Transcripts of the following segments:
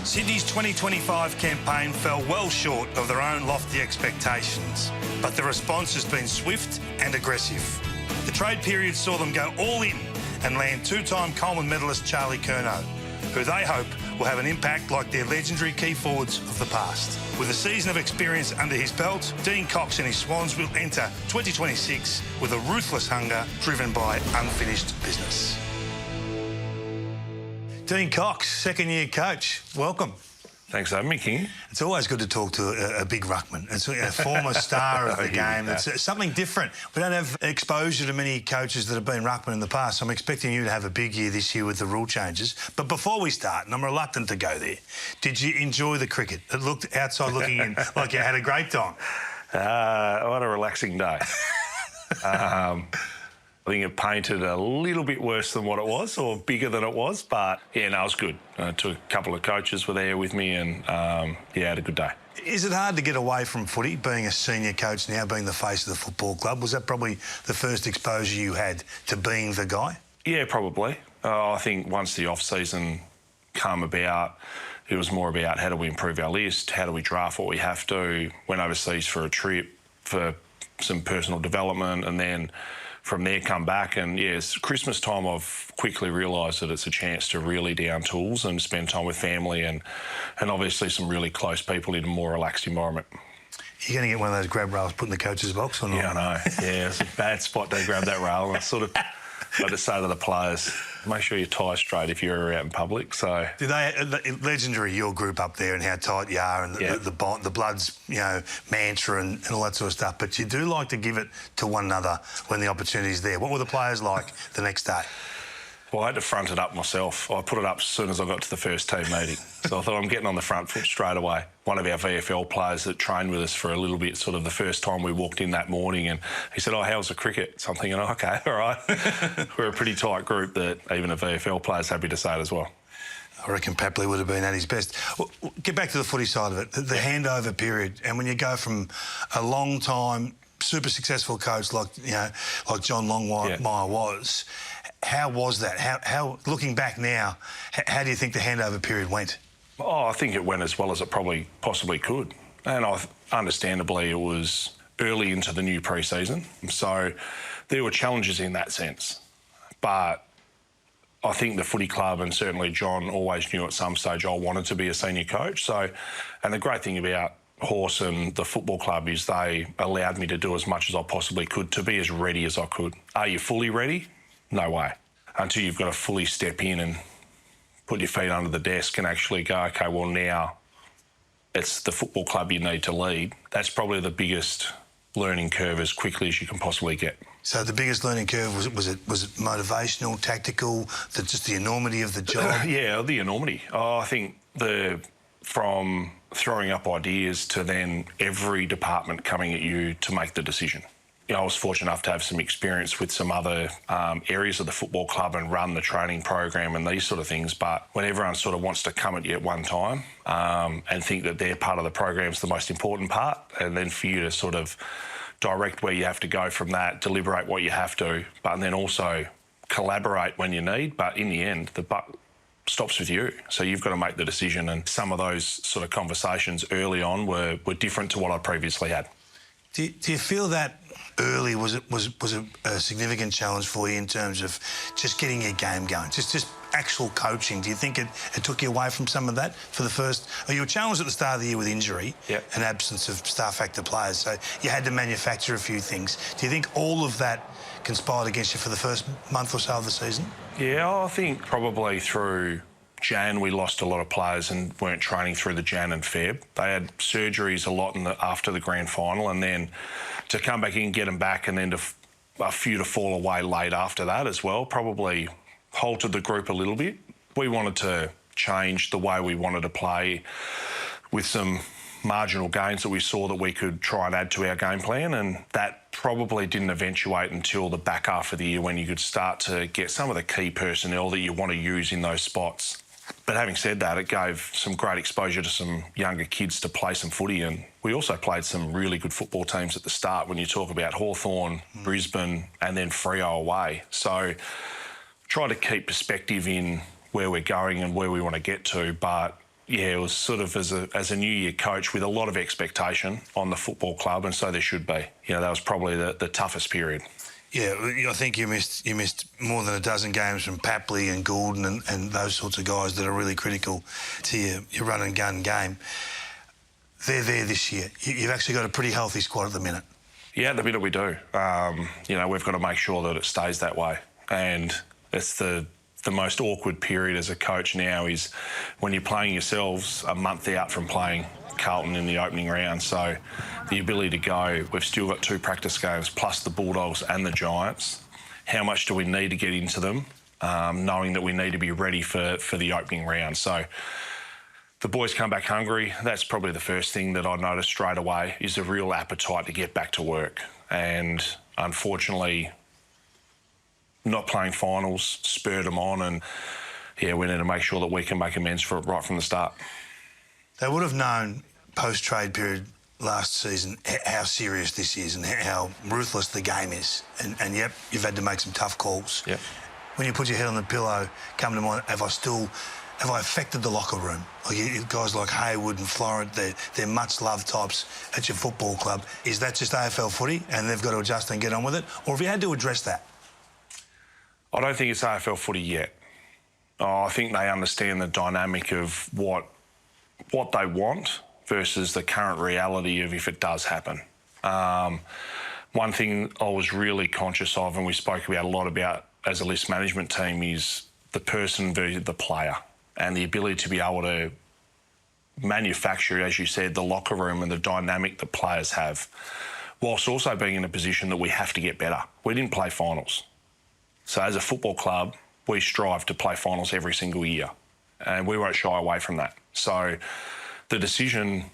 Sydney's 2025 campaign fell well short of their own lofty expectations, but the response has been swift and aggressive. The trade period saw them go all in and land two-time Coleman medalist Charlie Curnow, who they hope will have an impact like their legendary key forwards of the past. With a season of experience under his belt, Dean Cox and his Swans will enter 2026 with a ruthless hunger driven by unfinished business. Dean Cox, second-year coach, welcome. Thanks for having me, King. It's always good to talk to a big ruckman. It's a former star of the game. It's something different. We don't have exposure to many coaches that have been ruckman in the past. So I'm expecting you to have a big year this year with the rule changes. But before we start, and I'm reluctant to go there, did you enjoy the cricket? It looked, outside looking in, like you had a great time. What a relaxing day. I think it painted a little bit worse than what it was, or bigger than it was, but yeah, no, it was good. Took a couple of coaches were there with me and yeah, had a good day. Is it hard to get away from footy, being a senior coach now, being the face of the football club? Was that probably the first exposure you had to being the guy? Yeah, probably. I think once the off-season came about, it was more about how do we improve our list, how do we draft what we have to, went overseas for a trip, for some personal development, and then from there come back. And yes, Christmas time I've quickly realised that it's a chance to really down tools and spend time with family and obviously some really close people in a more relaxed environment. You're going to get one of those grab rails put in the coach's box or not? Yeah, I know. Yeah, it's a bad spot to grab that rail. And I sort of got to say to the players, make sure you tie straight if you're out in public. So do they legendary your group up there and how tight you are and the bond, the Bloods, you know, mantra and all that sort of stuff. But you do like to give it to one another when the opportunity's there. What were the players like the next day? Well, I had to front it up myself. I put it up as soon as I got to the first team meeting. So I thought I'm getting on the front foot straight away. One of our VFL players that trained with us for a little bit, sort of the first time we walked in that morning, and he said, "Oh, how's the cricket?" Something, and okay, all right. We're a pretty tight group that even a VFL player's happy to say it as well. I reckon Papley would have been at his best. Well, get back to the footy side of it, the handover period, and when you go from a long time, super successful coach like John Longmire was. How was that? How looking back now, how do you think the handover period went? Oh, I think it went as well as it probably possibly could. And understandably, it was early into the new pre-season. So there were challenges in that sense. But I think the footy club and certainly John always knew at some stage I wanted to be a senior coach. So, and the great thing about Horse and the football club is they allowed me to do as much as I possibly could to be as ready as I could. Are you fully ready? No way. Until you've got to fully step in and put your feet under the desk and actually go, OK, well, now it's the football club you need to lead. That's probably the biggest learning curve as quickly as you can possibly get. So the biggest learning curve, was it motivational, tactical, just the enormity of the job? Yeah, the enormity. I think from throwing up ideas to then every department coming at you to make the decision. You know, I was fortunate enough to have some experience with some other areas of the football club and run the training program and these sort of things. But when everyone sort of wants to come at you at one time and think that their part of the program's the most important part, and then for you to sort of direct where you have to go from that, deliberate what you have to, but then also collaborate when you need. But in the end, the buck stops with you. So you've got to make the decision. And some of those sort of conversations early on were different to what I previously had. Do you feel that early was a significant challenge for you in terms of just getting your game going, just actual coaching? Do you think it took you away from some of that for the first? You were challenged at the start of the year with injury and absence of star factor players, so you had to manufacture a few things. Do you think all of that conspired against you for the first month or so of the season? Yeah, I think probably through Jan, we lost a lot of players and weren't training through the Jan and Feb. They had surgeries a lot after the grand final, and then to come back in, get them back, and then a few to fall away late after that as well, probably halted the group a little bit. We wanted to change the way we wanted to play with some marginal gains that we saw that we could try and add to our game plan, and that probably didn't eventuate until the back half of the year when you could start to get some of the key personnel that you want to use in those spots. But having said that, it gave some great exposure to some younger kids to play some footy, and we also played some really good football teams at the start when you talk about Hawthorn, Brisbane and then Freo away. So try to keep perspective in where we're going and where we want to get to, but it was sort of as a new year coach with a lot of expectation on the football club, and so there should be. That was probably the toughest period. Yeah, I think you missed more than a dozen games from Papley and Goulden and those sorts of guys that are really critical to your run and gun game. They're there this year. You've actually got a pretty healthy squad at the minute. Yeah, at the minute we do. We've got to make sure that it stays that way. And it's the most awkward period as a coach now is when you're playing yourselves a month out from playing Carlton in the opening round. So the ability to go, we've still got 2 practice games plus the Bulldogs and the Giants. How much do we need to get into them, knowing that we need to be ready for the opening round? So the boys come back hungry. That's probably the first thing that I noticed straight away is a real appetite to get back to work. And unfortunately, not playing finals spurred them on, and we need to make sure that we can make amends for it right from the start. They would have known post-trade period last season how serious this is and how ruthless the game is. And yep, you've had to make some tough calls. Yep. When you put your head on the pillow, come to mind, have I affected the locker room? Guys like Haywood and Florent, they're much-loved types at your football club. Is that just AFL footy and they've got to adjust and get on with it? Or have you had to address that? I don't think it's AFL footy yet. I think they understand the dynamic of what they want versus the current reality of if it does happen. One thing I was really conscious of, and we spoke about a lot about as a list management team, is the person versus the player and the ability to be able to manufacture, as you said, the locker room and the dynamic that players have, whilst also being in a position that we have to get better. We didn't play finals. So as a football club, we strive to play finals every single year, and we won't shy away from that. So the decision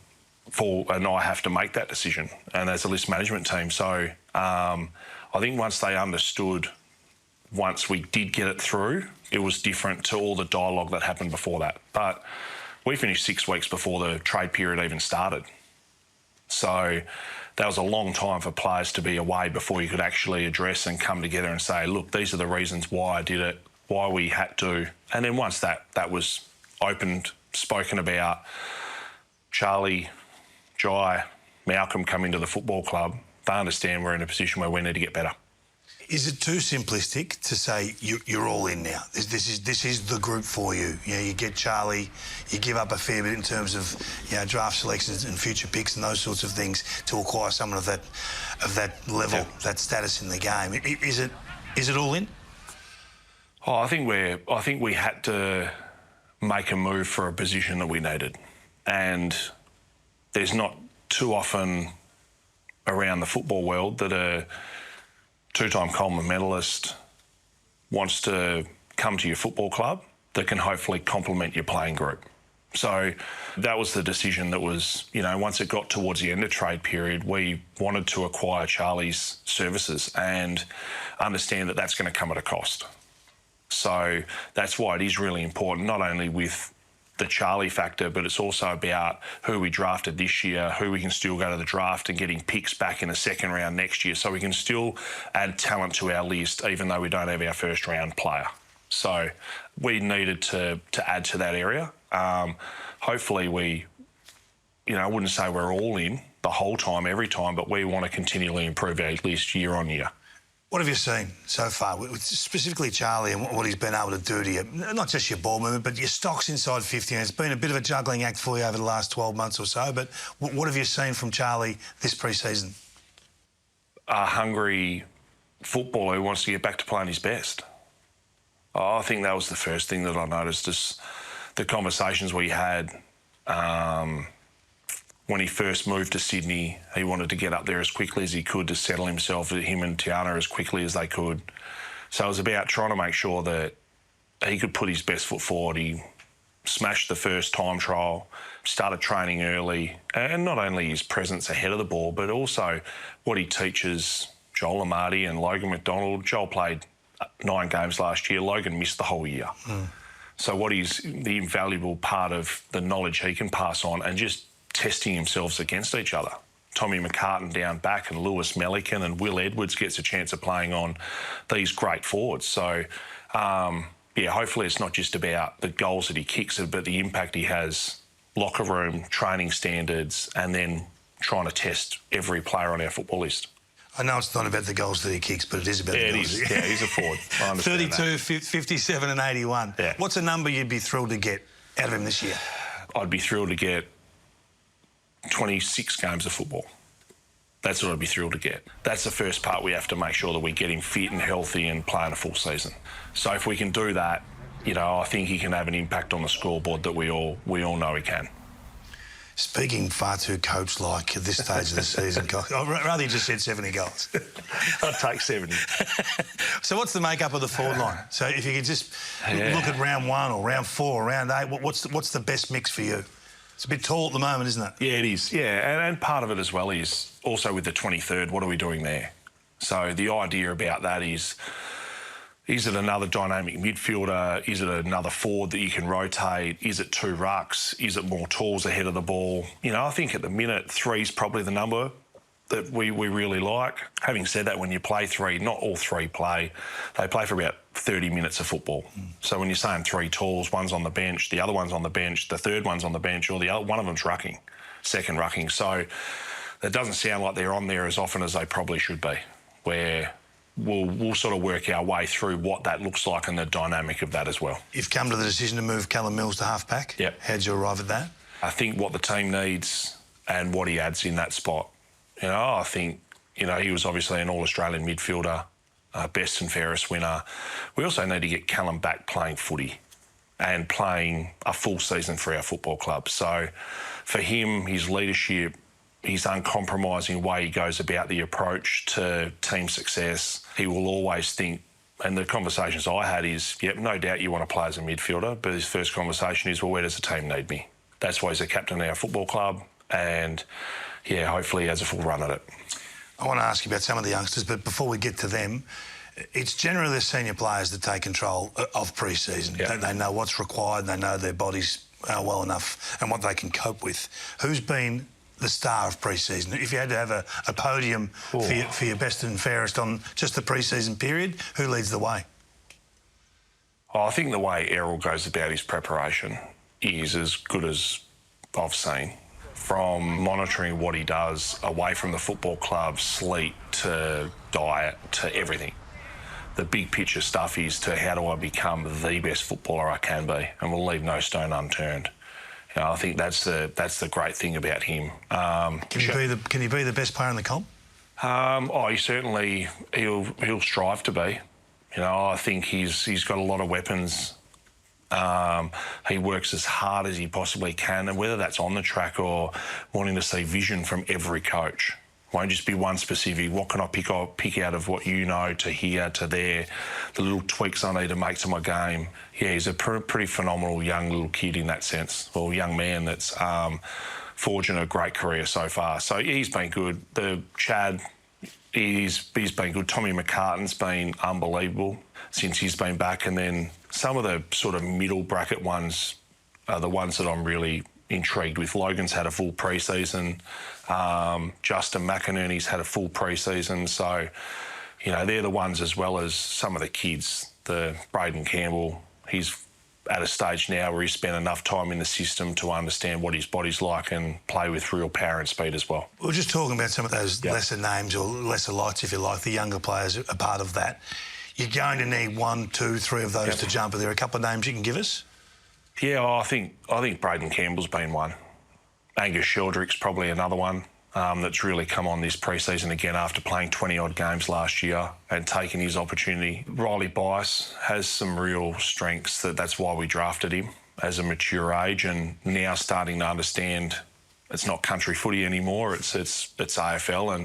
and I have to make that decision, and as a list management team. So I think once they understood, once we did get it through, it was different to all the dialogue that happened before that. But we finished 6 weeks before the trade period even started. So that was a long time for players to be away before you could actually address and come together and say, look, these are the reasons why I did it, why we had to. And then once that was opened, spoken about, Charlie, Jai, Malcolm come into the football club, they understand we're in a position where we need to get better. Is it too simplistic to say you're all in now? This is the group for you. You get Charlie, you give up a fair bit in terms of draft selections and future picks and those sorts of things to acquire someone of that level, that status in the game. Is it all in? Oh, I think we had to make a move for a position that we needed, and there's not too often around the football world that a 2-time Coleman medalist wants to come to your football club that can hopefully complement your playing group. So that was the decision that was, once it got towards the end of trade period, we wanted to acquire Charlie's services and understand that that's going to come at a cost. So that's why it is really important, not only with the Charlie factor, but it's also about who we drafted this year, who we can still go to the draft and getting picks back in the second round next year, so we can still add talent to our list even though we don't have our first round player. So we needed to add to that area. Hopefully I wouldn't say we're all in the whole time, every time, but we want to continually improve our list year on year. What have you seen so far, specifically Charlie, and what he's been able to do to you? Not just your ball movement, but your stocks inside 50. And it's been a bit of a juggling act for you over the last 12 months or so, but what have you seen from Charlie this pre-season? A hungry footballer who wants to get back to playing his best. I think that was the first thing that I noticed, is the conversations we had. When he first moved to Sydney, he wanted to get up there as quickly as he could to settle himself, him and Tiana, as quickly as they could. So it was about trying to make sure that he could put his best foot forward. He smashed the first time trial, started training early, and not only his presence ahead of the ball, but also what he teaches Joel Amati and Logan McDonald. Joel played 9 games last year. Logan missed the whole year. So what is the invaluable part of the knowledge he can pass on, and just testing themselves against each other. Tommy McCartan down back and Lewis Melican and Will Edwards gets a chance of playing on these great forwards. So, hopefully it's not just about the goals that he kicks, but the impact he has locker room, training standards, and then trying to test every player on our football list. I know it's not about the goals that he kicks, but it is about the goals. It is. Yeah, he's a forward. I understand 32, that. 57 and 81. Yeah. What's a number you'd be thrilled to get out of him this year? I'd be thrilled to get 26 games of football. That's what I'd be thrilled to get. That's the first part. We have to make sure that we get him fit and healthy and playing a full season. So if we can do that, you know, I think he can have an impact on the scoreboard that we all know he can. Speaking far too coach-like at this stage of the season, I'd rather you just said 70 goals. I'd take 70. So what's the makeup of the forward line? So if you could just look at round 1 or round 4 or round 8, what's the best mix for you? It's a bit tall at the moment, isn't it? Yeah, it is. Yeah, and part of it as well is also with the 23rd, what are we doing there? So the idea about that is it another dynamic midfielder? Is it another forward that you can rotate? Is it 2 rucks? Is it more talls ahead of the ball? You know, I think at the minute 3 is probably the number that we really like. Having said that, when you play 3, not all 3 play. They play for about 30 minutes of football. So when you're saying 3 talls, one's on the bench, the other one's on the bench, the third one's on the bench, or the other one of them's rucking, second rucking. So it doesn't sound like they're on there as often as they probably should be, where we'll sort of work our way through what that looks like and the dynamic of that as well. You've come to the decision to move Callum Mills to half-back. Yep. How'd you arrive at that? I think what the team needs and what he adds in that spot. You know, I think, you know, he was obviously an All-Australian midfielder, best and fairest winner. We also need to get Callum back playing footy and playing a full season for our football club. So for him, his leadership, his uncompromising way he goes about the approach to team success, he will always think, and the conversations I had is, yep, no doubt you want to play as a midfielder, but his first conversation is, well, where does the team need me? That's why he's a captain of our football club, and yeah, hopefully he has a full run at it. I want to ask you about some of the youngsters, but before we get to them, it's generally the senior players that take control of pre-season. Yep. They know what's required, they know their bodies well enough and what they can cope with. Who's been the star of pre-season? If you had to have a podium for your best and fairest on just the pre-season period, who leads the way? Oh, I think the way Errol goes about his preparation is as good as I've seen. From monitoring what he does away from the football club, sleep to diet to everything. The big picture stuff is to how do I become the best footballer I can be, and we'll leave no stone unturned. You know, I think that's the great thing about him. Can he be the best player in the comp? He'll strive to be. You know, I think he's got a lot of weapons. He works as hard as he possibly can, and whether that's on the track or wanting to see vision from every coach. Won't just be one specific, what can I pick out of what you know to here to there, the little tweaks I need to make to my game. Yeah, he's a pretty phenomenal young little kid in that sense, or young man that's forging a great career so far. So yeah, he's been good. The Chad, he's been good. Tommy McCartan's been unbelievable since he's been back, and then some of the sort of middle bracket ones are the ones that I'm really intrigued with. Logan's had a full pre-season. Justin McInerney's had a full pre-season. So, you know, they're the ones, as well as some of the kids. The Braden Campbell, he's at a stage now where he's spent enough time in the system to understand what his body's like and play with real power and speed as well. We were just talking about some of those lesser names or lesser lights, if you like. The younger players are part of that. You're going to need 1, 2, 3 of those to jump. Are there a couple of names you can give us? Yeah, I think Braden Campbell's been one. Angus Sheldrick's probably another one that's really come on this pre-season again after playing 20-odd games last year and taking his opportunity. Riley Bice has some real strengths. That's why we drafted him as a mature age, and now starting to understand it's not country footy anymore. It's AFL,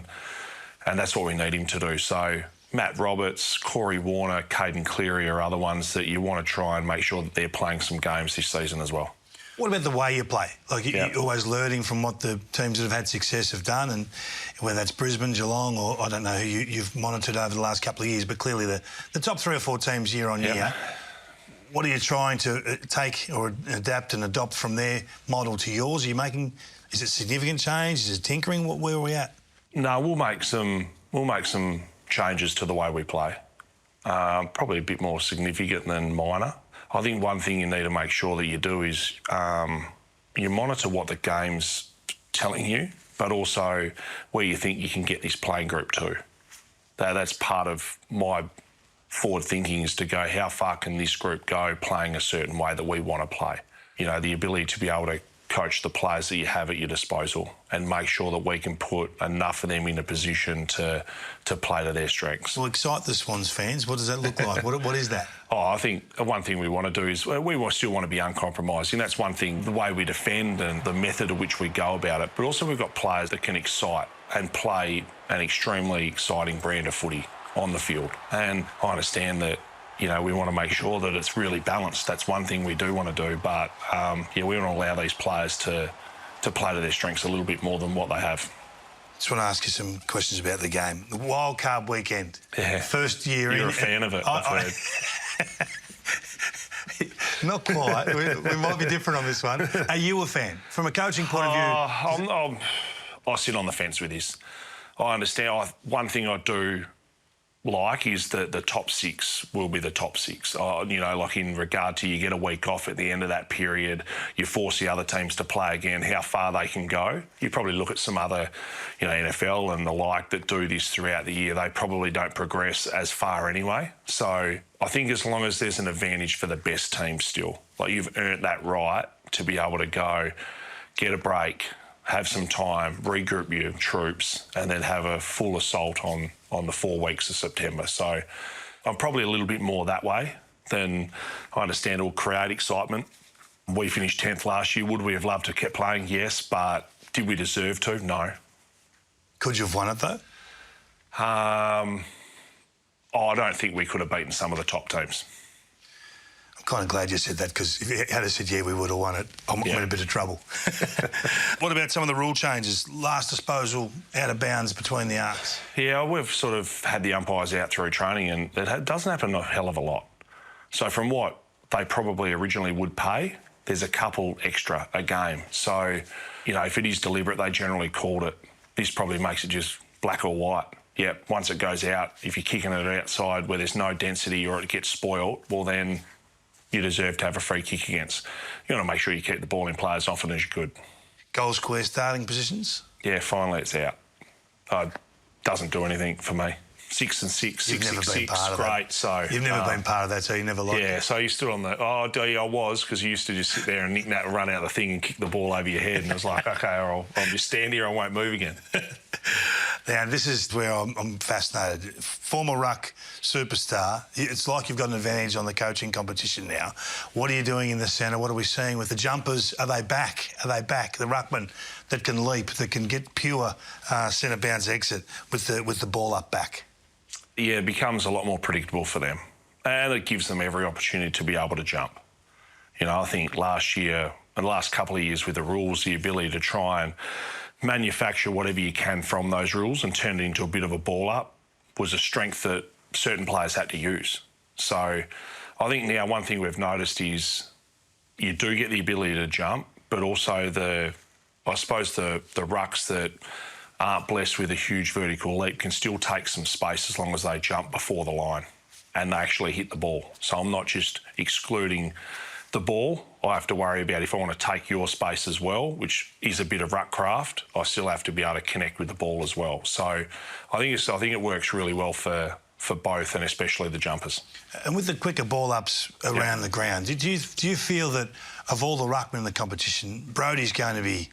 and that's what we need him to do. So Matt Roberts, Corey Warner, Caden Cleary are other ones that you want to try and make sure that they're playing some games this season as well. What about the way you play? Like, you're always learning from what the teams that have had success have done, and whether that's Brisbane, Geelong, or I don't know who you've monitored over the last couple of years, but clearly the top 3 or 4 teams year on year. What are you trying to take or adapt and adopt from their model to yours? Are you making, is it significant change? Is it tinkering? Where are we at? No, we'll make some changes to the way we play. Probably a bit more significant than minor. I think one thing you need to make sure that you do is you monitor what the game's telling you, but also where you think you can get this playing group to. That's part of my forward thinking, is to go, how far can this group go playing a certain way that we want to play? You know, the ability to be able to coach the players that you have at your disposal and make sure that we can put enough of them in a position to play to their strengths. Well, excite the Swans fans. What does that look like? What is that? Oh, I think one thing we want to do is we still want to be uncompromising. That's one thing, the way we defend and the method of which we go about it. But also we've got players that can excite and play an extremely exciting brand of footy on the field. And I understand that, you know, we want to make sure that it's really balanced. That's one thing we do want to do. But, we want to allow these players to play to their strengths a little bit more than what they have. Just want to ask you some questions about the game. The wild card weekend. Yeah. First year in. You're a fan of it, I've heard. Not quite. We might be different on this one. Are you a fan? From a coaching point of view? I sit on the fence with this. I understand. One thing I do like is that the top six will be the top six. You know, like in regard to, you get a week off at the end of that period, you force the other teams to play again, how far they can go. You probably look at some other, you know, NFL and the like that do this throughout the year. They probably don't progress as far anyway. So I think as long as there's an advantage for the best team still, like you've earned that right to be able to go, get a break, have some time, regroup your troops, and then have a full assault on the 4 weeks of September. So I'm probably a little bit more that way than I understand it will create excitement. We finished 10th last year. Would we have loved to have kept playing? Yes, but did we deserve to? No. Could you have won it, though? I don't think we could have beaten some of the top teams. I'm kind of glad you said that, because if you had said, yeah, we would have won it, I'm in a bit of trouble. What about some of the rule changes? Last disposal out of bounds between the arcs. Yeah, we've sort of had the umpires out through training, and it doesn't happen a hell of a lot. So from what they probably originally would pay, there's a couple extra a game. So, you know, if it is deliberate, they generally called it. This probably makes it just black or white. Yep, once it goes out, if you're kicking it outside where there's no density or it gets spoiled, well then you deserve to have a free kick against. You want to make sure you keep the ball in play as often as you could. Goal square starting positions? Yeah, finally it's out. Doesn't do anything for me. 6 and 6, 6, 6, 6, great. So you've never been part of that, so you never liked it. Yeah, so you stood on the, I was, because you used to just sit there and nick that and run out the thing and kick the ball over your head, and it was like, okay, I'll just stand here, I won't move again. Now, this is where I'm fascinated. Former ruck superstar, it's like you've got an advantage on the coaching competition now. What are you doing in the centre? What are we seeing with the jumpers? Are they back? Are they back? The ruckman that can leap, that can get pure centre bounce exit with the ball up back. Yeah, it becomes a lot more predictable for them. And it gives them every opportunity to be able to jump. You know, I think last year, and the last couple of years with the rules, the ability to try and manufacture whatever you can from those rules and turn it into a bit of a ball up was a strength that certain players had to use. So I think now one thing we've noticed is you do get the ability to jump, but also the rucks that aren't blessed with a huge vertical leap can still take some space as long as they jump before the line and they actually hit the ball. So I'm not just excluding the ball. I have to worry about if I want to take your space as well, which is a bit of ruck craft, I still have to be able to connect with the ball as well. So I think it works really well for both, and especially the jumpers. And with the quicker ball ups around the ground, do you feel that of all the ruckmen in the competition, Brodie's going to be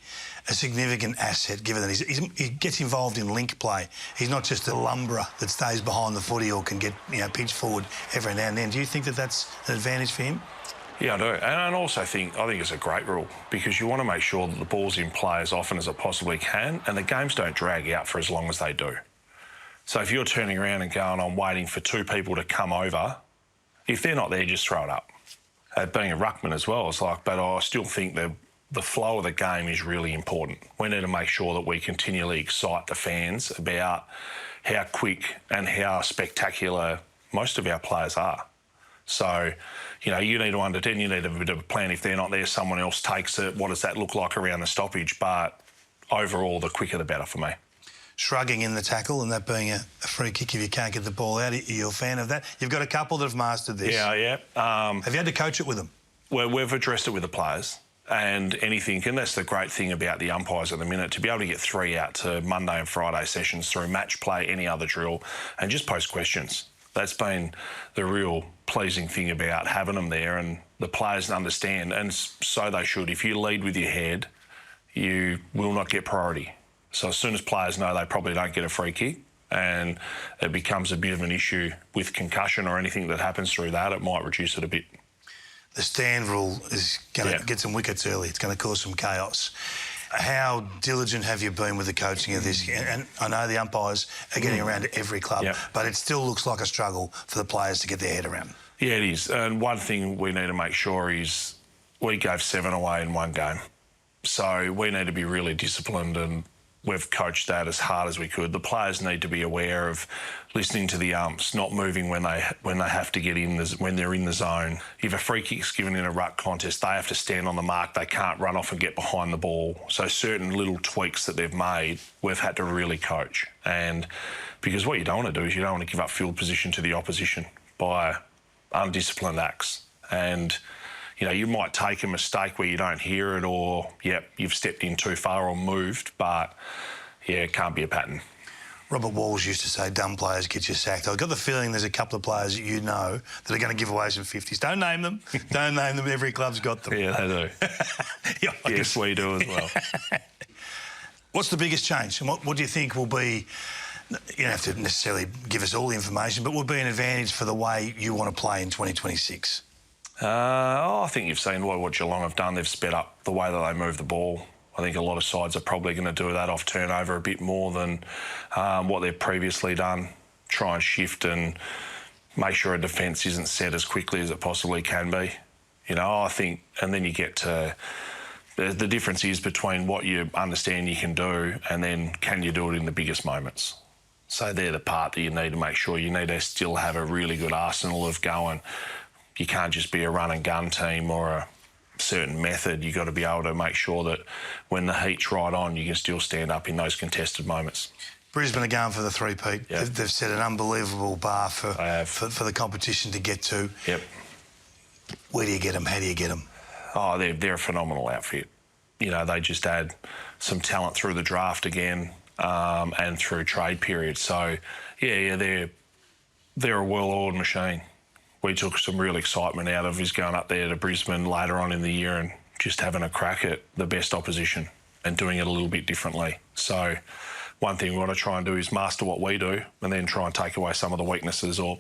a significant asset, given that he gets involved in link play? He's not just a lumberer that stays behind the footy or can get pitched forward every now and then. Do you think that that's an advantage for him? Yeah, I do. And I also think it's a great rule, because you want to make sure that the ball's in play as often as it possibly can, and the games don't drag out for as long as they do. So if you're turning around and going, I'm waiting for 2 people to come over, if they're not there, just throw it up. Being a ruckman as well, it's like, but I still think the flow of the game is really important. We need to make sure that we continually excite the fans about how quick and how spectacular most of our players are. So, you need to understand, you need a bit of a plan. If they're not there, someone else takes it. What does that look like around the stoppage? But overall, the quicker the better for me. Shrugging in the tackle and that being a free kick if you can't get the ball out, are you a fan of that? You've got a couple that have mastered this. Yeah. Have you had to coach it with them? Well, we've addressed it with the players. and anything. And that's the great thing about the umpires at the minute, to be able to get 3 out to Monday and Friday sessions through match play, any other drill, and just post questions. That's been the real pleasing thing about having them there, and the players understand, and so they should. If you lead with your head, you will not get priority. So as soon as players know they probably don't get a free kick, and it becomes a bit of an issue with concussion or anything that happens through that, it might reduce it a bit. The stand rule is going to get some wickets early. It's going to cause some chaos. How diligent have you been with the coaching of this? And I know the umpires are getting around to every club, but it still looks like a struggle for the players to get their head around. Yeah, it is. And one thing we need to make sure is we gave 7 away in one game. So we need to be really disciplined, and we've coached that as hard as we could. The players need to be aware of listening to the umps, not moving when they have to get in, when they're in the zone. If a free kick's given in a ruck contest, they have to stand on the mark. They can't run off and get behind the ball. So certain little tweaks that they've made, we've had to really coach. And because what you don't want to do is you don't want to give up field position to the opposition by undisciplined acts. And you know, you might take a mistake where you don't hear it, or, you've stepped in too far or moved, but, it can't be a pattern. Robert Walsh used to say, dumb players get you sacked. I've got the feeling there's a couple of players that you know that are going to give away some 50s. Don't name them. Don't name them. Every club's got them. Yeah, they do. Yes, we do as well. What's the biggest change? And what do you think will be, you don't have to necessarily give us all the information, but would be an advantage for the way you want to play in 2026? I think you've seen what Geelong have done. They've sped up the way that they move the ball. I think a lot of sides are probably going to do that off turnover a bit more than what they've previously done. Try and shift and make sure a defence isn't set as quickly as it possibly can be. You know, I think, and then you get to the difference is between what you understand you can do and then can you do it in the biggest moments. So they're the part that you need to make sure. You need to still have a really good arsenal of going. You can't just be a run and gun team or a certain method. You've got to be able to make sure that when the heat's right on, you can still stand up in those contested moments. Brisbane are going for the three-peat. Yep. They've set an unbelievable bar for the competition to get to. Yep. Where do you get them? How do you get them? Oh, they're a phenomenal outfit. You know, they just add some talent through the draft again and through trade period. So, they're a well-oiled machine. We took some real excitement out of his going up there to Brisbane later on in the year and just having a crack at the best opposition and doing it a little bit differently. So one thing we want to try and do is master what we do and then try and take away some of the weaknesses or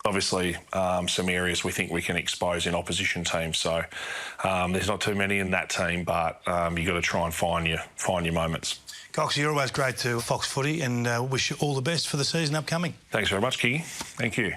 obviously some areas we think we can expose in opposition teams. So there's not too many in that team, but you've got to try and find your moments. Cox, you're always great to Fox Footy and wish you all the best for the season upcoming. Thanks very much, Kiggy. Thank you.